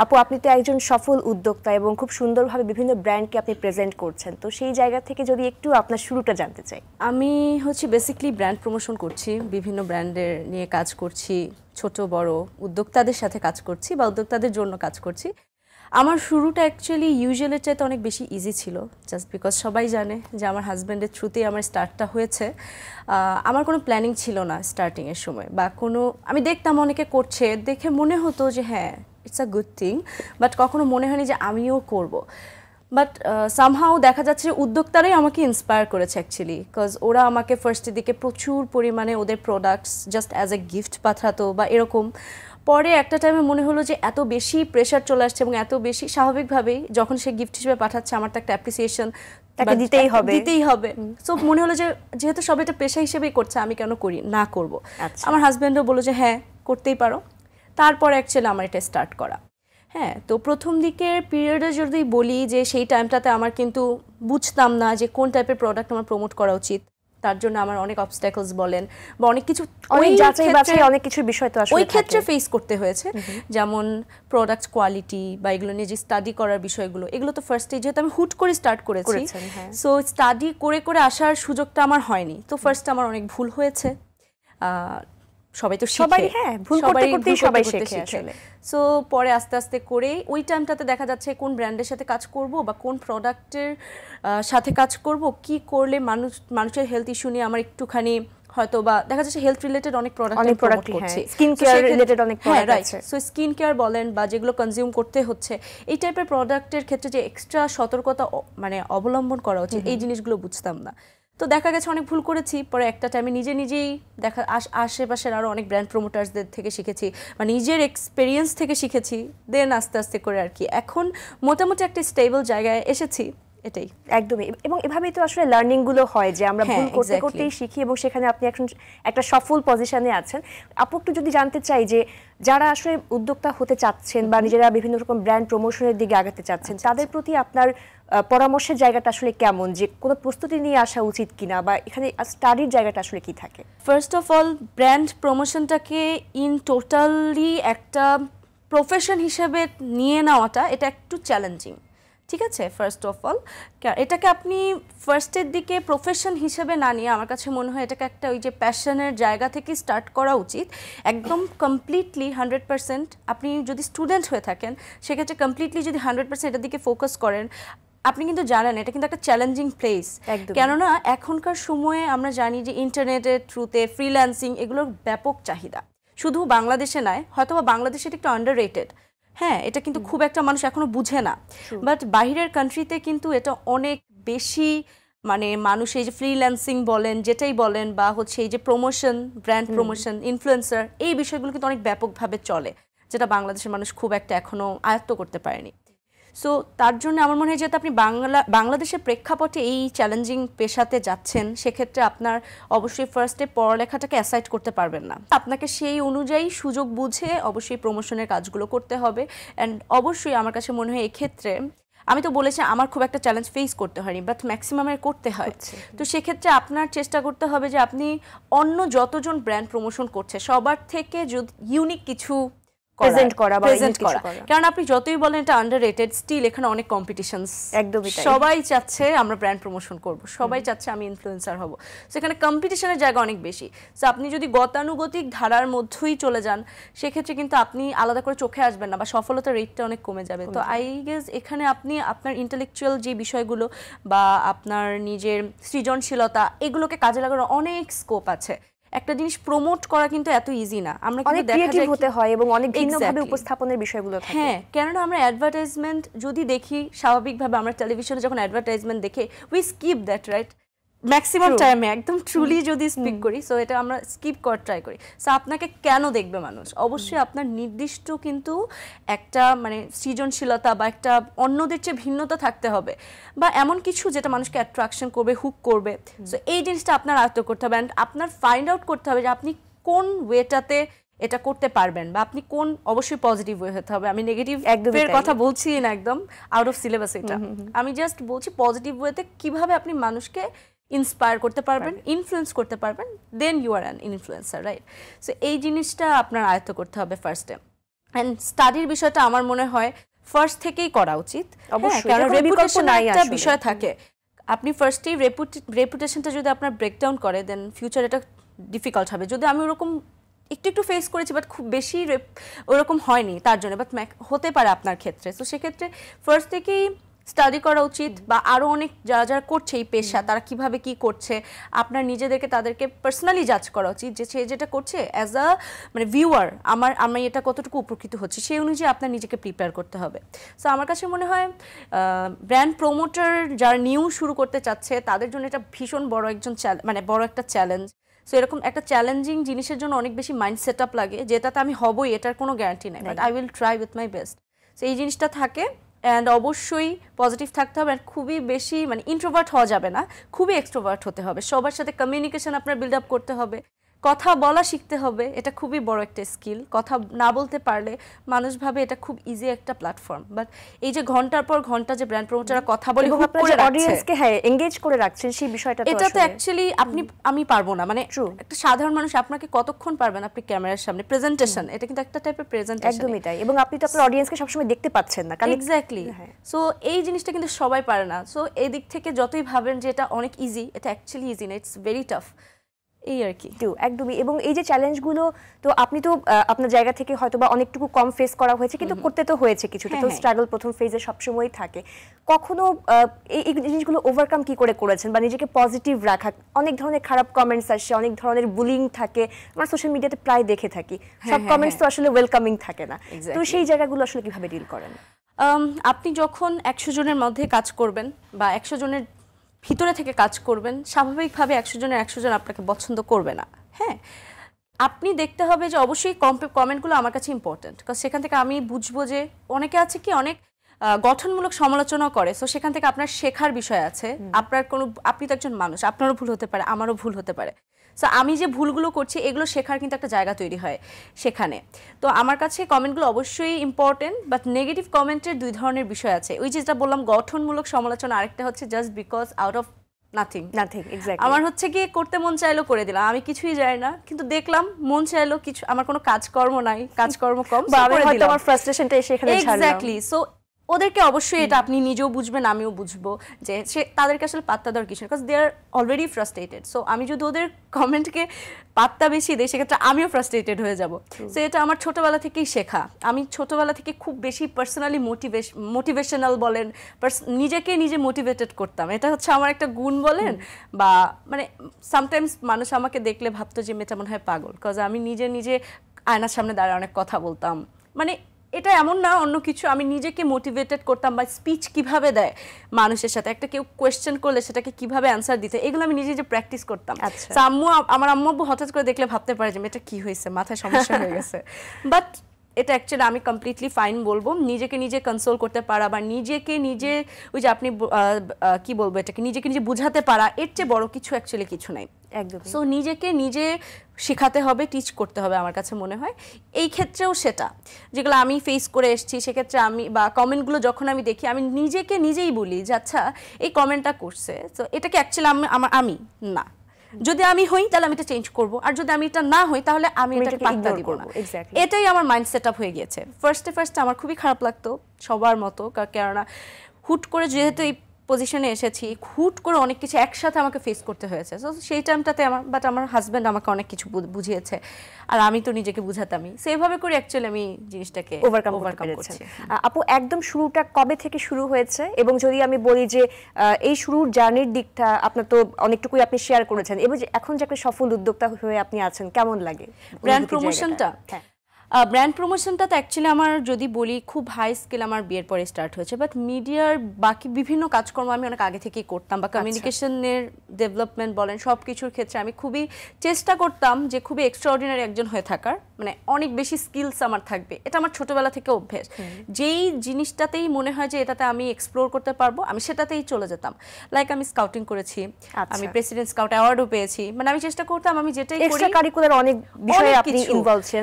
আপু আপনি তো একজন সফল উদ্যোক্তা এবং খুব সুন্দরভাবে বিভিন্ন ব্র্যান্ডকে আপনি প্রেজেন্ট করছেন, তো সেই জায়গা থেকে যদি একটু আপনার শুরুটা জানতে চাই। আমি বেসিক্যালি ব্র্যান্ড প্রমোশন করছি, বিভিন্ন ব্র্যান্ডের নিয়ে কাজ করছি, ছোট বড় উদ্যোক্তাদের সাথে কাজ করছি বা উদ্যোক্তাদের জন্য কাজ করছি। আমার শুরুটা অ্যাকচুয়ালি ইউজুয়ালের চাইতে অনেক বেশি ইজি ছিল, জাস্ট বিকজ সবাই জানে যে আমার হাজব্যান্ডের থ্রুতেই আমার স্টার্টটা হয়েছে। আমার কোনো প্ল্যানিং ছিল না স্টার্টিংয়ের সময়, বা কোনো আমি দেখতাম অনেকে করছে দেখে মনে হতো যে হ্যাঁ it's a good thing, but কখনো মনে হয়নি যে আমিও করব। বাট সামহাও দেখা যাচ্ছে যে উদ্যোক্তারাই আমাকে ইন্সপায়ার করেছে অ্যাকচুয়ালি, বিকজ ওরা আমাকে ফার্স্টের দিকে প্রচুর পরিমাণে ওদের products just as a gift পাঠাতো বা এরকম। পরে একটা টাইমে মনে হলো যে এত বেশি প্রেশার চলে আসছে এবং এত বেশি স্বাভাবিকভাবেই যখন সে গিফট হিসেবে পাঠাচ্ছে আমার তো একটা অ্যাপ্রিসিয়েশন দিতেই হবে। সো মনে হলো যে যেহেতু সবাই এটা পেশা হিসেবেই করছে আমি কেন না করব। আমার হাজব্যান্ডও বললো যে হ্যাঁ করতেই পারো। তারপর অ্যাকচুয়ালি আমার এটা স্টার্ট করা। হ্যাঁ, তো প্রথম দিকের পিরিয়ডে যদি বলি যে সেই টাইমটাতে আমার কিন্তু বুঝতাম না যে কোন টাইপের প্রোডাক্ট আমার প্রমোট করা উচিত। তার জন্য আমার অনেক অবস্ট্যাকলস বলেন বা অনেক কিছু অনেক কিছু বিষয় তো আসলে ওই ক্ষেত্রে ফেস করতে হয়েছে, যেমন প্রোডাক্ট কোয়ালিটি বা এগুলো নিয়ে যে স্টাডি করার বিষয়গুলো, এগুলো তো ফার্স্টে যেহেতু আমি হুট করে স্টার্ট করেছি, সো স্টাডি করে করে আসার সুযোগটা আমার হয়নি। তো ফার্স্টে আমার অনেক ভুল হয়েছে। সবাই তো ভুল করতে করতেই সবাই শেখে আসলে। সো পরে আস্তে আস্তে করে ওই টাইমটাতে দেখা যাচ্ছে কোন ব্র্যান্ডের সাথে কাজ করব বা কোন প্রোডাক্টের সাথে কাজ করব, কি করলে মানুষের হেলথ ইস্যু নিয়ে আমার একটুখানি হয়তো বা দেখা যাচ্ছে হেলথ রিলেটেড অনেক প্রোডাক্ট করছি, স্কিন কেয়ার রিলেটেড অনেক প্রোডাক্ট আছে। সো স্কিন কেয়ার বলেন বা যেগুলো কনজিউম করতে হচ্ছে, এই টাইপের প্রোডাক্টের ক্ষেত্রে যে এক্সট্রা সতর্কতা মানে অবলম্বন করা উচিত এই জিনিসগুলো বুঝতাম না। তো দেখা গেছে অনেক ভুল করেছি। পরে একটা টাইমে নিজেই দেখা আশেপাশের আরও অনেক ব্র্যান্ড প্রমোটার্সদের থেকে শিখেছি বা নিজের এক্সপেরিয়েন্স থেকে শিখেছি। দেন আস্তে আস্তে করে আর কি এখন মোটামুটি একটা স্টেবল জায়গায় এসেছি। এটাই একদমই। এবং এভাবেই তো আসলে লার্নিং গুলো হয় যে আমরা ভুল করতে করতেই শিখি এবং সেখানে আপনি এখন একটা সফল পজিশনে আছেন। আপু একটু যদি জানতে চাই যে যারা আসলে উদ্যোক্তা হতে চাচ্ছেন বা নিজেরা বিভিন্ন রকম ব্র্যান্ড প্রমোশনের দিকে আগাতে চাচ্ছেন, তাদের প্রতি আপনার পরামর্শের জায়গাটা আসলে কেমন, যে কোনো প্রস্তুতি নিয়ে আসা উচিত কিনা বা এখানে স্টাডির জায়গাটা আসলে কি থাকে? ফার্স্ট অফ অল ব্র্যান্ড প্রমোশনটাকে ইন টোটালি একটা প্রফেশন হিসেবে নিয়ে নেওয়াটা এটা একটু চ্যালেঞ্জিং, ঠিক আছে? ফার্স্ট অফ অল এটাকে আপনি ফার্স্টের দিকে প্রফেশন হিসেবে না নিয়ে আমার কাছে মনে হয় এটাকে একটা ওই যে প্যাশনের জায়গা থেকে স্টার্ট করা উচিত। একদম কমপ্লিটলি 100% আপনি যদি স্টুডেন্ট হয়ে থাকেন সেক্ষেত্রে কমপ্লিটলি যদি 100% এটার দিকে ফোকাস করেন, আপনি কিন্তু জানেন এটা কিন্তু একটা চ্যালেঞ্জিং প্লেস। কেননা এখনকার সময়ে আমরা জানি যে ইন্টারনেটের থ্রুতে ফ্রিল্যান্সিং এগুলোর ব্যাপক চাহিদা, শুধু বাংলাদেশে নয়, হয়তো বা বাংলাদেশে এটা একটু আন্ডাররেটেড। হ্যাঁ, এটা কিন্তু খুব একটা মানুষ এখনো বুঝে না, বাট বাইরের কান্ট্রিতে কিন্তু এটা অনেক বেশি, মানে মানুষ এই যে ফ্রিল্যান্সিং বলেন যেটাই বলেন বা হচ্ছে এই যে প্রমোশন, ব্র্যান্ড প্রমোশন, ইনফ্লুয়েন্সার, এই বিষয়গুলো কিন্তু অনেক ব্যাপকভাবে চলে, যেটা বাংলাদেশের মানুষ খুব একটা এখনো আয়ত্ত করতে পারেনি। সো তার জন্য আমার মনে হয় যেহেতু আপনি বাংলাদেশের প্রেক্ষাপটে এই চ্যালেঞ্জিং পেশাতে যাচ্ছেন, সেক্ষেত্রে আপনার অবশ্যই ফার্স্টে পড়ালেখাটাকে অ্যাসাইড করতে পারবেন না। আপনাকে সেই অনুযায়ী সুযোগ বুঝে অবশ্যই প্রমোশনের কাজগুলো করতে হবে। অ্যান্ড অবশ্যই আমার কাছে মনে হয় এক্ষেত্রে, আমি তো বলেছি আমার খুব একটা চ্যালেঞ্জ ফেস করতে হয়নি, বাট ম্যাক্সিমামের করতে হয়। তো সেক্ষেত্রে আপনার চেষ্টা করতে হবে যে আপনি অন্য যতজন ব্র্যান্ড প্রমোশন করছে সবার থেকে যদি ইউনিক কিছু প্রেজেন্ট করা, কারণ আপনি যতই বলেন এটা আন্ডাররেটেড, স্টিল এখানে অনেক কম্পিটিশনস। একদমই তাই। সবাই চাচ্ছে আমরা ব্র্যান্ড প্রমোশন করব, সবাই চাচ্ছে আমি ইনফ্লুয়েন্সার হব, সেখানে কম্পিটিশনের জায়গা অনেক বেশি। সো আপনি যদি গতানুগতিক ধারার মধ্যেই চলে যান সেক্ষেত্রে কিন্তু আপনি আলাদা করে চোখে আসবেন না বা সফলতার রেটটা অনেক কমে যাবে। তো আই গেস এখানে আপনি আপনার ইন্টেলেকচুয়াল যে বিষয়গুলো বা আপনার নিজের সৃজনশীলতা এগুলোকে কাজে লাগানোর অনেক স্কোপ আছে। একটা জিনিস প্রমোট করা কিন্তু এত ইজি না, আমরা কিন্তু দেখা যায় হতে হয় এবং অনেক ভিন্নভাবে উপস্থাপনের বিষয়গুলো থাকে। হ্যাঁ, কেননা আমরা অ্যাডভার্টাইজমেন্ট যদি দেখি, স্বাভাবিকভাবে আমরা টেলিভিশনে যখন অ্যাডভার্টাইজমেন্ট দেখে we skip that, right? Maximum টাইমে একদম ট্রুলি যদি স্পিক করি, সো এটা আমরা স্কিপ করার ট্রাই করি। সো আপনাকে কেন দেখবে মানুষ? অবশ্যই আপনার নির্দিষ্ট কিন্তু একটা মানে সৃজনশীলতা বা একটা অন্যদের চেয়ে ভিন্নতা থাকতে হবে বা এমন কিছু যেটা মানুষকে অ্যাট্রাকশন করবে, হুক করবে। সো এই জিনিসটা আপনার আয়ত্ত করতে হবে অ্যান্ড আপনার ফাইন্ড আউট করতে হবে যে আপনি কোন ওয়েটাতে এটা করতে পারবেন বা আপনি কোন, অবশ্যই পজিটিভ ওয়ে হতে হবে। আমি নেগেটিভ এর কথা বলছি না, একদম আউট অফ সিলেবাস এটা। আমি জাস্ট বলছি পজিটিভ ওয়েতে কিভাবে আপনি মানুষকে ইন্সপায়ার করতে পারবেন, ইনফ্লুয়েন্স করতে পারবেন, then you are an influencer, right? So এই জিনিসটা আপনার আয়ত্ত করতে হবে ফার্স্টে। অ্যান্ড স্টাডির বিষয়টা আমার মনে হয় ফার্স্ট থেকেই করা উচিত, কারণ রেপুটেশন একটা বিষয় থাকে। আপনি ফার্স্টেই রেপুটেশনটা যদি আপনার ব্রেকডাউন করে দেন ফিউচার এটা ডিফিকাল্ট হবে। যদি আমি ওরকম একটু ফেস করেছি বাট খুব বেশি ওরকম হয়নি তার জন্য, বাট হতে পারে আপনার ক্ষেত্রে। তো সেক্ষেত্রে ফার্স্ট থেকেই স্টাডি করা উচিত, বা আরও অনেক যারা করছে এই পেশা তারা কিভাবে কি করছে আপনার নিজেদেরকে তাদেরকে পার্সোনালি জাজ করা উচিত যে সে যেটা করছে অ্যাজ আ মানে ভিউয়ার আমি এটা কতটুকু উপকৃত হচ্ছে সেই অনুযায়ী আপনার নিজেকে প্রিপেয়ার করতে হবে। সো আমার কাছে মনে হয় ব্র্যান্ড প্রমোটার যারা নিউ শুরু করতে চাচ্ছে তাদের জন্য এটা ভীষণ বড় একটা চ্যালেঞ্জ। সো এরকম একটা চ্যালেঞ্জিং জিনিসের জন্য অনেক বেশি মাইন্ড সেট আপ লাগে, যেটাতে আমি হবই এটার কোনো গ্যারান্টি নেই, but I will try with my best. So এই জিনিসটা থাকে, অ্যান্ড অবশ্যই পজিটিভ থাকতে হবে, খুবই বেশি ইন্ট্রোভার্ট হওয়া যাবে না, খুবই এক্সট্রোভার্ট হতে হবে, সবার সাথে কমিউনিকেশন আপনার বিল্ড আপ করতে হবে, কথা বলা শিখতে হবে, এটা খুবই বড় একটা স্কিল। কথা না বলতে পারলে মানুষ ভাবে এটা খুব ইজি একটা প্ল্যাটফর্ম, বাট এই যে ঘন্টার পর ঘন্টা যে ব্র্যান্ড প্রমোটাররা কথা বলে অডিয়েন্সকে এনগেজ করে রাখছেন সেই বিষয়টা তো এটা তো অ্যাকচুয়ালি আমি পারবো না, একটা সাধারণ মানুষ আপনাকে কতক্ষণ পারবেন আপনি ক্যামেরার সামনে প্রেজেন্টেশন, এটা কিন্তু একটা টাইপের প্রেজেন্টেশন। একদমই তাই, এবং আপনি তো আপনার অডিয়েন্সকে সবসময় দেখতে পাচ্ছেন না। এক্স্যাক্টলি। সো এই জিনিসটা কিন্তু সবাই পারে না। সো এই দিক থেকে যতই ভাবেন যে এটা অনেক ইজি, এটা অ্যাকচুয়ালি ইজি না, ইটস ভেরি টাফ, এই আর কি। একদমই। এবং এই যে চ্যালেঞ্জগুলো তো আপনি তো আপনার জায়গা থেকে হয়তো বা অনেকটুকু কম ফেস করা হয়েছে, কিন্তু করতে তো হয়েছে কিছুটা, তো স্ট্রাগল প্রথম ফেজে সবসময় থাকে। কখনো এই জিনিসগুলো ওভারকাম কি করে করেছেন, বা নিজেকে পজিটিভ রাখা? অনেক ধরনের খারাপ কমেন্টস আসে, অনেক ধরনের বুলিং থাকে, আমরা সোশ্যাল মিডিয়াতে প্রায় দেখে থাকি, সব কমেন্টস তো আসলে ওয়েলকামিং থাকে না, তো সেই জায়গাগুলো আসলে কিভাবে ডিল করেন? আপনি যখন 100 জনের মধ্যে কাজ করবেন বা 100 জনের ভিতরে থেকে কাজ করবেন, স্বাভাবিকভাবে 100 জনের 100 জন আপনাকে পছন্দ করবে না। আপনি দেখতে হবে যে অবশ্যই কমেন্টগুলো আমার কাছে ইম্পর্টেন্ট, কারণ সেখান থেকে আমি বুঝবো যে অনেকে আছে কি অনেক গঠনমূলক সমালোচনা করে, সো সেখান থেকে আপনার শেখার বিষয় আছে। আপনি তো একজন মানুষ, আপনারও ভুল হতে পারে, আমারও ভুল হতে পারে। সো আমি যে ভুলগুলো করছি এগুলো শেখার কিন্তু একটা জায়গা তৈরি হয় সেখানে। তো আমার কাছে কমেন্টগুলো অবশ্যই ইম্পর্টেন্ট, বাট নেগেটিভ কমেন্টের দুই ধরনের বিষয় আছে। ওই যেটা বললাম গঠনমূলক সমালোচনা, আরেকটা হচ্ছে just because out of nothing. আমার হচ্ছে কি করতে মন চাইলো করে দিলাম, আমি কিছুই জানি না, কিন্তু দেখলাম মন চাইলো কিছু, আমার কোনো কাজকর্ম নাই, কাজকর্ম কম, আমার ফ্রাস্ট্রেশনটা এসে এখানে ছাড়লাম। এক্স্যাক্টলি। সো ওদেরকে অবশ্যই এটা আপনি নিজেও বুঝবেন, আমিও বুঝবো যে তাদেরকে আসলে পাত্তা দেওয়ার কিছু, because they are already frustrated. So আমি যদি ওদের কমেন্টকে পাত্তা বেশি দিই সেক্ষেত্রে আমিও ফ্রাস্ট্রেটেড হয়ে যাব। সো এটা আমার ছোটোবেলা থেকেই শেখা। আমি ছোটোবেলা থেকে খুব বেশি পার্সোনালি মোটিভেশনাল বলেন, নিজেকে নিজে মোটিভেটেড করতাম, এটা হচ্ছে আমার একটা গুণ বলেন, বা সামটাইমস মানুষ আমাকে দেখলে ভাবতো যে মেয়েটা মনে হয় পাগল, বিকজ আমি নিজে আয়নার সামনে দাঁড়িয়ে অনেক কথা বলতাম। এটা এমন না অন্য কিছু, আমি নিজেকে মোটিভেটেড করতাম, বা স্পিচ কিভাবে দেয় মানুষের সাথে, একটা কেউ কোয়েশ্চেন করলে সেটাকে কিভাবে অ্যান্সার দিতে, এগুলো আমি নিজে প্র্যাকটিস করতাম। আমার আম্মু হঠাৎ করে দেখলে ভাবতে পারে যে এটা কি হয়েছে, মাথায় সমস্যা হয়ে গেছে, বাট এটা অ্যাকচুয়ালি আমি কমপ্লিটলি ফাইন বলবো। নিজেকে নিজে কনসোল করতে পারা, বা নিজেকে নিজে ওই যে আপনি কি বলবো এটাকে নিজেকে নিজে বুঝাতে পারা, এর চেয়ে বড় কিছু অ্যাকচুয়ালি কিছু নাই। একদম। সো নিজেকে নিজে শেখাতে হবে, টিচ করতে হবে, আমার কাছে মনে হয়। এই ক্ষেত্রেও সেটা যেগুলো আমি ফেস করে এসেছি, সেক্ষেত্রে আমি বা কমেন্টগুলো যখন আমি দেখি আমি নিজেকে নিজেই বলি যে আচ্ছা এই কমেন্টটা করছে, তো এটাকে অ্যাকচুয়ালি আমি না, যদি আমি হই তাহলে আমি এটা চেঞ্জ করব, আর যদি আমি এটা না হই তাহলে আমি এটাকে পাত্তা দিব না। এটাই আমার মাইন্ড সেট আপ হয়ে গিয়েছে। ফার্স্টে আমার খুবই খারাপ লাগতো, সবার মতো, কেননা হুট করে যেহেতু এই পজিশনে এসেছি, হুট করে অনেক কিছু একসাথে আমাকে ফেস করতে হয়েছে। সো সেই টাইমটাতে আমার হাজব্যান্ড আমাকে অনেক কিছু বুঝিয়েছে, আর আমি তো নিজেকে বুঝাতামই, সেইভাবে করে অ্যাকচুয়ালি আমি জিনিসটাকে ওভারকাম করছি। আপু একদম শুরুটা কবে থেকে শুরু হয়েছে, এবং যদি আমি বলি যে এই শুরুর জার্নির দিকটা আপনার তো অনেকটুকুই আপনি শেয়ার করেছেন, এবং এখন যে একটা সফল উদ্যোক্তা হয়ে আপনি আছেন, কেমন লাগে ব্র্যান্ড প্রমোশনটা? ব্র্যান্ড প্রমোশনটা তো অ্যাকচুয়ালি আমার যদি বলি খুব হাই স্কেল আমার বিয়ের পরে স্টার্ট হয়েছে, বাট মিডিয়ার বাকি বিভিন্ন কাজকর্ম আমি অনেক আগে থেকেই করতাম, বা কমিউনিকেশনের ডেভেলপমেন্ট বলেন সব কিছুর ক্ষেত্রে আমি খুবই চেষ্টা করতাম যে খুবই এক্সট্রাঅর্ডিনারি একজন হয়ে থাকার, অনেক বেশি স্কিলস আমার থাকবে, এটা আমার ছোটবেলা থেকে অভ্যেস। যেই জিনিসটাতেই মনে হয় যে এটাতে আমি এক্সপ্লোর করতে পারবো আমি সেটাতেই চলে যেতাম। লাইক আমি স্কাউটিং করেছি, আমি প্রেসিডেন্ট স্কাউট অ্যাওয়ার্ডও পেয়েছি, আমি চেষ্টা করতাম আমি যেটাই করি, এক্সট্রা কারিকুলার অনেক বিষয়ে আপনি ইনভলভ ছিলেন।